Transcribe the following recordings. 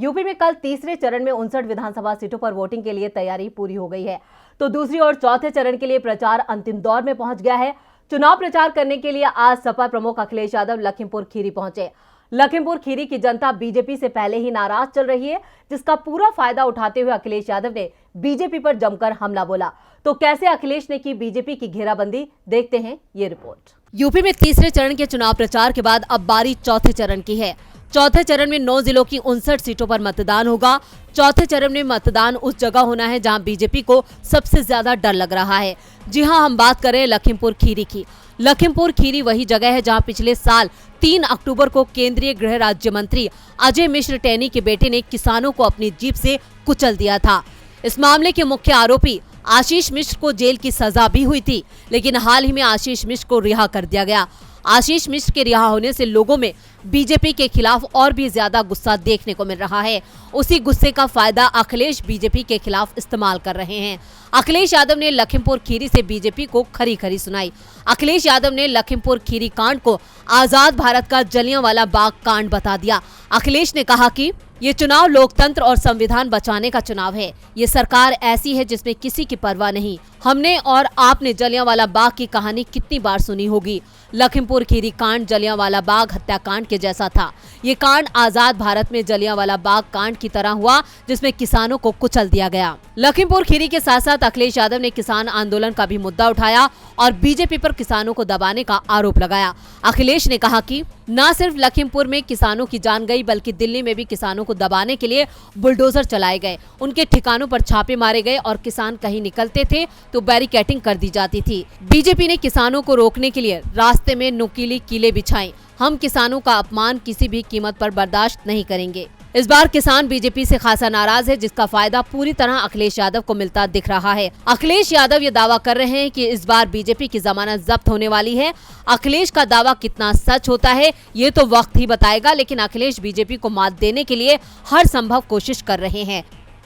UP में कल तीसरे चरण में 59 विधानसभा सीटों पर वोटिंग के लिए तैयारी पूरी हो गई है, तो दूसरी और चौथे चरण के लिए प्रचार अंतिम दौर में पहुंच गया है। चुनाव प्रचार करने के लिए आज सपा प्रमुख अखिलेश यादव लखीमपुर खीरी पहुंचे। लखीमपुर खीरी की जनता बीजेपी से पहले ही नाराज चल रही है, जिसका पूरा फायदा उठाते हुए अखिलेश यादव ने बीजेपी पर जमकर हमला बोला। तो कैसे अखिलेश ने की बीजेपी की घेराबंदी, देखते हैं ये रिपोर्ट। यूपी में तीसरे चरण के चुनाव प्रचार के बाद अब बारी चौथे चरण की है। चौथे चरण में 9 जिलों की 59 सीटों पर मतदान होगा। चौथे चरण में मतदान उस जगह होना है जहां बीजेपी को सबसे ज्यादा डर लग रहा है। जी हां, हम बात करें लखीमपुर खीरी की। लखीमपुर खीरी वही जगह है जहां पिछले साल 3 अक्टूबर को केंद्रीय गृह राज्य मंत्री अजय मिश्र टेनी के बेटे ने किसानों को अपनी जीप से कुचल दिया था। इस मामले के मुख्य आरोपी आशीष मिश्र को जेल की सजा भी हुई थी, लेकिन हाल ही में आशीष मिश्र को रिहा कर दिया गया। आशीष मिश्र के रिहा होने से लोगों में बीजेपी के खिलाफ और भी ज्यादा गुस्सा देखने को मिल रहा है। उसी गुस्से का फायदा अखिलेश बीजेपी के खिलाफ इस्तेमाल कर रहे हैं। अखिलेश यादव ने लखीमपुर खीरी से बीजेपी को खरी खरी सुनाई। अखिलेश यादव ने लखीमपुर खीरी कांड को आजाद भारत का जलियांवाला बाग कांड बता दिया। अखिलेश ने कहा कि ये चुनाव लोकतंत्र और संविधान बचाने का चुनाव है। ये सरकार ऐसी है जिसमें किसी की परवाह नहीं। हमने और आपने जलियांवाला बाग की कहानी कितनी बार सुनी होगी। लखीमपुर खीरी कांड जलियांवाला बाग हत्याकांड के जैसा था। ये कांड आजाद भारत में जलियांवाला बाग कांड की तरह हुआ, जिसमें किसानों को कुचल दिया गया। लखीमपुर खीरी के साथ साथ अखिलेश यादव ने किसान आंदोलन का भी मुद्दा उठाया और बीजेपी पर किसानों को दबाने का आरोप लगाया। अखिलेश ने कहा कि न सिर्फ लखीमपुर में किसानों की जान गई, बल्कि दिल्ली में भी किसानों को दबाने के लिए बुलडोजर चलाए गए। उनके ठिकानों पर छापे मारे गए और किसान कहीं निकलते थे तो बैरिकेडिंग कर दी जाती थी। बीजेपी ने किसानों को रोकने के लिए रास्ते में नुकीली कीलें बिछाई। हम किसानों का अपमान किसी भी कीमत पर बर्दाश्त नहीं करेंगे। इस बार किसान बीजेपी से खासा नाराज है, जिसका फायदा पूरी तरह अखिलेश यादव को मिलता दिख रहा है। अखिलेश यादव ये दावा कर रहे हैं कि इस बार बीजेपी की जमानत जब्त होने वाली है। अखिलेश का दावा कितना सच होता है ये तो वक्त ही बताएगा, लेकिन अखिलेश बीजेपी को मात देने के लिए हर संभव कोशिश कर रहे हैं।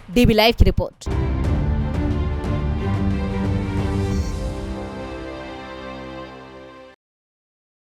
डीबी लाइव की रिपोर्ट।